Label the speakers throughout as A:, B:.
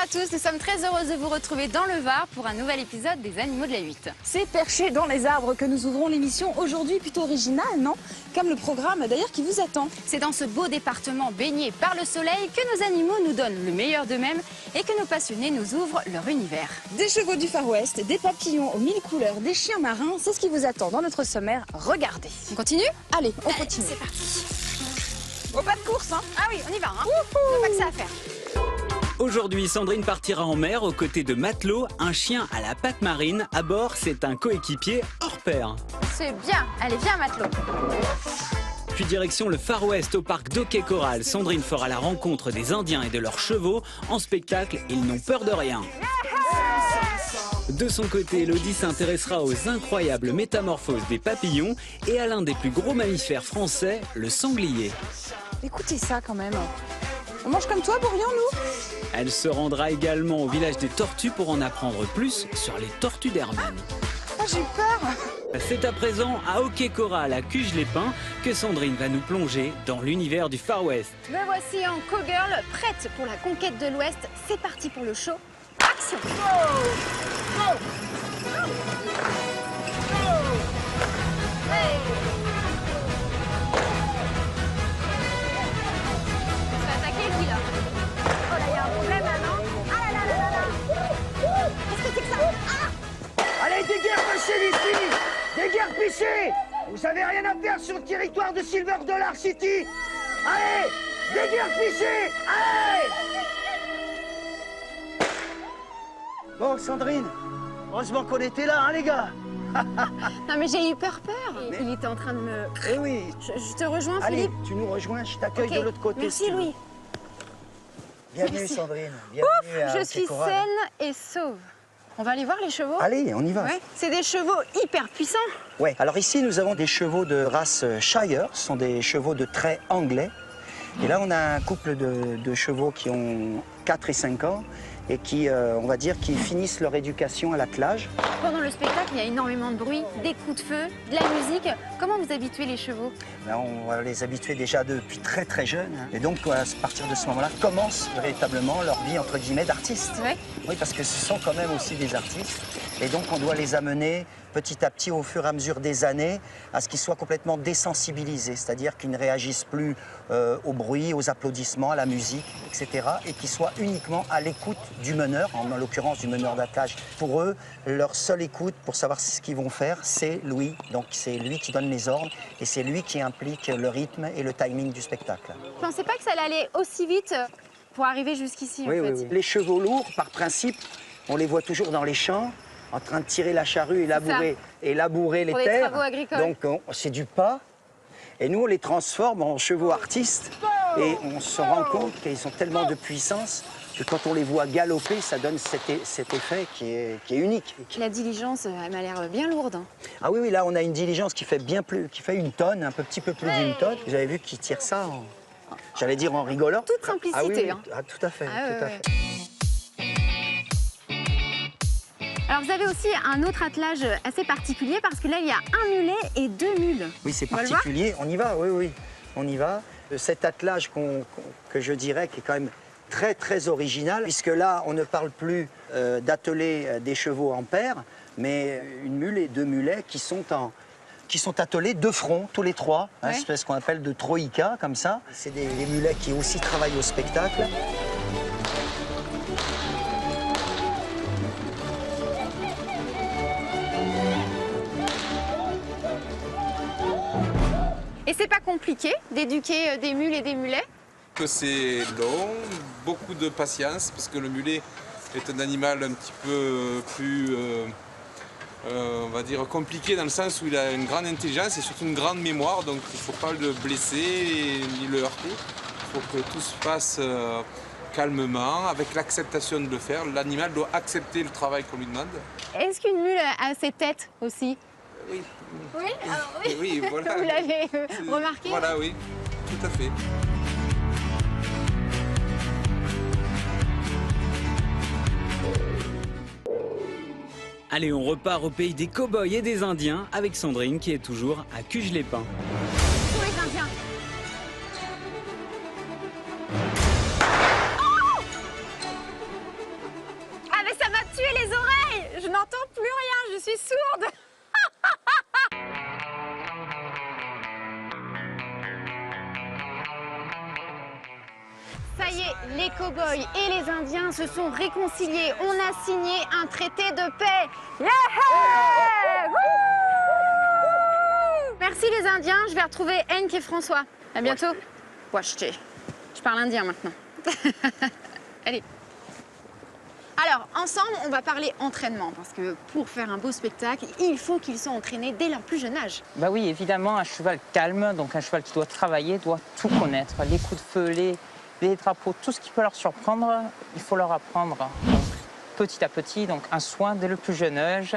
A: à tous, nous sommes très heureuses de vous retrouver dans le Var pour un nouvel épisode des Animaux de la 8.
B: C'est perché dans les arbres que nous ouvrons l'émission aujourd'hui, plutôt originale, non? Comme le programme d'ailleurs qui vous attend.
A: C'est dans ce beau département baigné par le soleil que nos animaux nous donnent le meilleur d'eux-mêmes et que nos passionnés nous ouvrent leur univers.
B: Des chevaux du Far West, des papillons aux 1000 couleurs, des chiens marins, c'est ce qui vous attend dans notre sommaire. Regardez.
A: On continue?
B: Allez, on continue.
A: C'est parti.
B: Oh, pas de course, hein?
A: Ah oui, on y va, hein. On n'a pas que ça à faire.
C: Aujourd'hui, Sandrine partira en mer aux côtés de Matelot, un chien à la patte marine. À bord, c'est un coéquipier hors pair.
A: C'est bien. Allez, viens, Matelot.
C: Puis direction le Far West au parc d'Hockey Coral. Sandrine fera la rencontre des Indiens et de leurs chevaux. En spectacle, ils n'ont peur de rien. De son côté, Elodie s'intéressera aux incroyables métamorphoses des papillons et à l'un des plus gros mammifères français, le sanglier.
B: Écoutez ça quand même. On mange comme toi, Bourrian, nous?
C: Elle se rendra également au village des tortues pour en apprendre plus sur les tortues d'Hermine.
B: Ah, j'ai eu peur.
C: C'est à présent à Hockey Coral à Cuges-les-Pins que Sandrine va nous plonger dans l'univers du Far West.
A: Me voici en cowgirl, prête pour la conquête de l'Ouest. C'est parti pour le show. Action! Hey! On se fait attaquer, lui, là. Oh là, il y a un problème, là, non? Ah là là là là là! Qu'est-ce que c'est que ça? Ah!
D: Allez, déguerpissez d'ici! Déguerpissez! Vous avez rien à faire sur le territoire de Silver Dollar City! Allez! Déguerpissez! Allez! Bon, Sandrine, heureusement qu'on était là, hein, les gars?
A: Non, mais j'ai eu peur. Il était en train de me...
D: Eh oui!
A: Je te rejoins,
D: Allez,
A: Philippe.
D: tu nous rejoins, je t'accueille
A: Ok.
D: de l'autre côté.
A: Merci,
D: si tu veux.
A: Louis.
D: Bienvenue,
A: Merci.
D: Sandrine. Bienvenue à
A: Je
D: Hockey
A: suis
D: Coral.
A: saine et sauve. On va aller voir les chevaux?
D: Allez, on y va.
A: Ouais. C'est des chevaux hyper puissants.
D: Ouais, alors ici nous avons des chevaux de race Shire, ce sont des chevaux de trait anglais. Et là on a un couple de chevaux qui ont 4 et 5 ans et qui, on va dire, qui finissent leur éducation à l'attelage.
A: Pendant le spectacle, il y a énormément de bruit, des coups de feu, de la musique. Comment vous habituez les chevaux?
D: Là, on va les habituer déjà depuis très très jeunes. Hein. Et donc à partir de ce moment-là commence véritablement leur vie entre guillemets d'artiste.
A: C'est vrai?
D: Oui, parce que ce sont quand même aussi des artistes. Et donc on doit les amener petit à petit au fur et à mesure des années à ce qu'ils soient complètement désensibilisés, c'est-à-dire qu'ils ne réagissent plus au bruit, aux applaudissements, à la musique, etc. et qu'ils soient uniquement à l'écoute du meneur, en l'occurrence du meneur d'attelage. Pour eux, leur seule écoute pour savoir ce qu'ils vont faire, c'est Louis. Donc c'est lui qui donne les ordres et c'est lui qui implique le rythme et le timing du spectacle.
A: Je pensais pas que ça allait aller aussi vite pour arriver jusqu'ici,
D: Oui,
A: en fait.
D: oui, oui. Les chevaux lourds, par principe, on les voit toujours dans les champs, en train de tirer la charrue et labourer les
A: Pour des
D: terres.
A: travaux agricoles.
D: Donc c'est du pas. Et nous, on les transforme en chevaux artistes. Et on se rend compte qu'ils ont tellement de puissance que quand on les voit galoper, ça donne cet effet qui est unique.
A: La diligence, elle m'a l'air bien lourde. Hein.
D: Ah oui, oui, là, on a une diligence qui fait bien plus, qui fait une tonne, un petit peu plus d'une tonne. Vous avez vu qu'ils tirent ça en, j'allais dire en rigolant.
A: Toute simplicité.
D: Ah oui, oui.
A: Hein.
D: Ah, tout à fait,
A: Ah
D: tout à
A: ouais,
D: fait.
A: Alors vous avez aussi un autre attelage assez particulier parce que là il y a un mulet et 2 mules.
D: Oui, c'est
A: On va le
D: particulier. On y va, oui, oui, on y va. Cet attelage que je dirais qui est quand même très, très original, puisque là, on ne parle plus d'atteler des chevaux en paire, mais une mule et 2 mulets qui sont attelés de front, tous les trois. Hein,
A: Ouais.
D: c'est ce qu'on appelle de troïka, comme ça. C'est des mulets qui aussi travaillent au spectacle.
A: Et c'est pas compliqué d'éduquer des mules et des mulets?
E: Que c'est long, beaucoup de patience, parce que le mulet est un animal un petit peu plus, on va dire, compliqué dans le sens où il a une grande intelligence et surtout une grande mémoire, donc il ne faut pas le blesser ni le heurter. Il faut que tout se passe calmement, avec l'acceptation de le faire. L'animal doit accepter le travail qu'on lui demande.
A: Est-ce qu'une mule a ses têtes aussi?
E: Oui,
A: Oui, alors oui.
E: oui, voilà.
A: Vous l'avez remarqué?
E: Voilà, oui, tout à fait.
C: Allez, on repart au pays des cow-boys et des Indiens avec Sandrine qui est toujours à Cuges-les-Pins.
A: Tous les Indiens. suis sourde. Ça y est, les cow-boys et les Indiens se sont réconciliés. On a signé un traité de paix. Yeah! Merci les Indiens, je vais retrouver Henk et François. À bientôt. Washté. Je parle indien maintenant. Allez. Alors, ensemble, on va parler entraînement, parce que pour faire un beau spectacle, il faut qu'ils soient entraînés dès leur plus jeune âge.
F: Bah oui, évidemment, un cheval calme, donc un cheval qui doit travailler, doit tout connaître. Les coups de feu, les drapeaux, tout ce qui peut leur surprendre, il faut leur apprendre. Donc, petit à petit, donc un soin dès le plus jeune âge,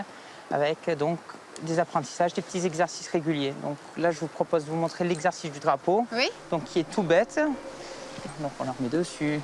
F: avec donc des apprentissages, des petits exercices réguliers. Donc là, je vous propose de vous montrer l'exercice du drapeau,
A: Oui.
F: donc qui est tout bête. Donc on leur met dessus,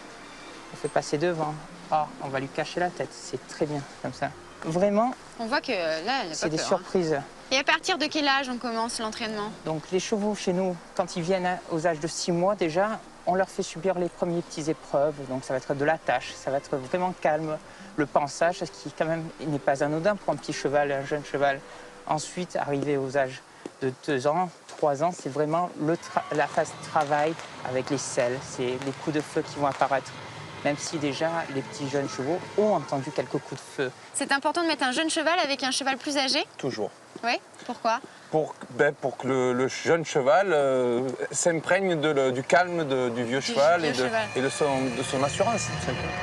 F: on fait passer devant. Ah, on va lui cacher la tête, c'est très bien comme ça. Vraiment,
A: On voit que là, elle n'a pas
F: c'est des
A: peur, hein.
F: surprises.
A: Et à partir de quel âge on commence l'entraînement?
F: Donc les chevaux chez nous, quand ils viennent aux âges de 6 mois déjà, on leur fait subir les premières petites épreuves. Donc ça va être de la tâche, ça va être vraiment calme. Le pansage, ce qui quand même n'est pas anodin pour un petit cheval, un jeune cheval. Ensuite, arrivé aux âges de 2 ans, 3 ans, c'est vraiment la phase de travail avec les selles. C'est les coups de feu qui vont apparaître. Même si déjà les petits jeunes chevaux ont entendu quelques coups de feu.
A: C'est important de mettre un jeune cheval avec un cheval plus âgé?
G: Toujours.
A: Oui. Pourquoi?
G: Pour que le jeune cheval s'imprègne du calme du vieux cheval,
A: vieux
G: et
A: cheval.
G: de son assurance, tout simplement.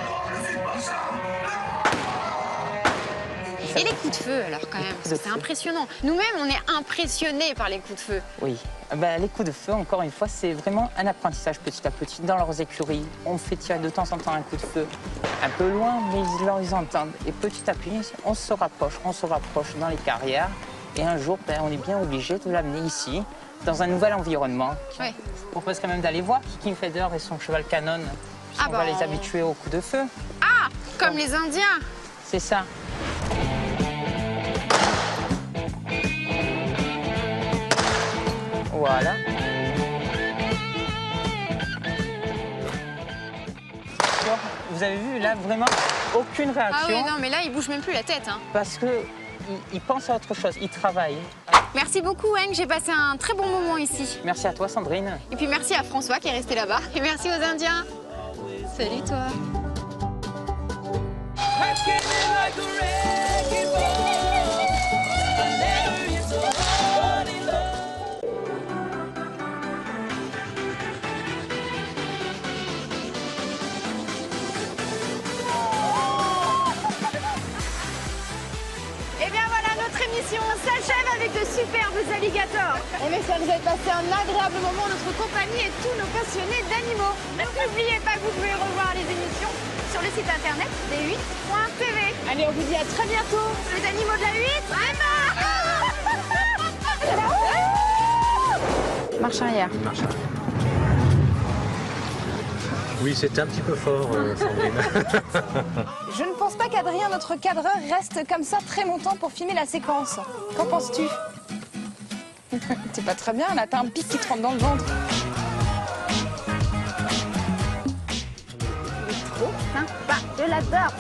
A: Et les coups de feu, alors, quand même, parce que c'est impressionnant. Nous-mêmes, on est impressionnés par les coups de feu.
F: Oui, les coups de feu, encore une fois, c'est vraiment un apprentissage petit à petit. Dans leurs écuries, on fait tirer de temps en temps un coup de feu un peu loin, mais ils entendent. Et petit à petit, on se rapproche dans les carrières. Et un jour, on est bien obligé de l'amener ici, dans un nouvel environnement.
A: Oui.
F: Je vous propose quand même d'aller voir King Feather et son cheval Canon. On va les habituer aux coups de feu.
A: Ah, comme les Indiens.
F: C'est ça. Voilà. Vous avez vu, là, vraiment, aucune réaction.
A: Ah oui, non, mais là, il bouge même plus la tête, hein.
F: Parce qu'il pense à autre chose, il travaille.
A: Merci beaucoup, Henk. J'ai passé un très bon moment ici.
F: Merci à toi, Sandrine.
A: Et puis merci à François qui est resté là-bas. Et merci aux Indiens. Salut, toi. Et bien voilà, notre émission s'achève avec de superbes alligators. On espère que vous avez passé un agréable moment en notre compagnie et tous nos passionnés d'animaux. N'oubliez pas que vous pouvez revoir les émissions sur le site internet des8.tv. Allez, on vous dit à très bientôt. Les animaux de la 8, Marche arrière.
H: Oui, c'était un petit peu fort, Sandrine.
B: Je ne pense pas qu'Adrien, notre cadreur, reste comme ça très longtemps pour filmer la séquence. Qu'en penses-tu? T'es pas très bien, là, t'as un pic qui te rentre dans le ventre.
A: Trop sympa, je l'adore.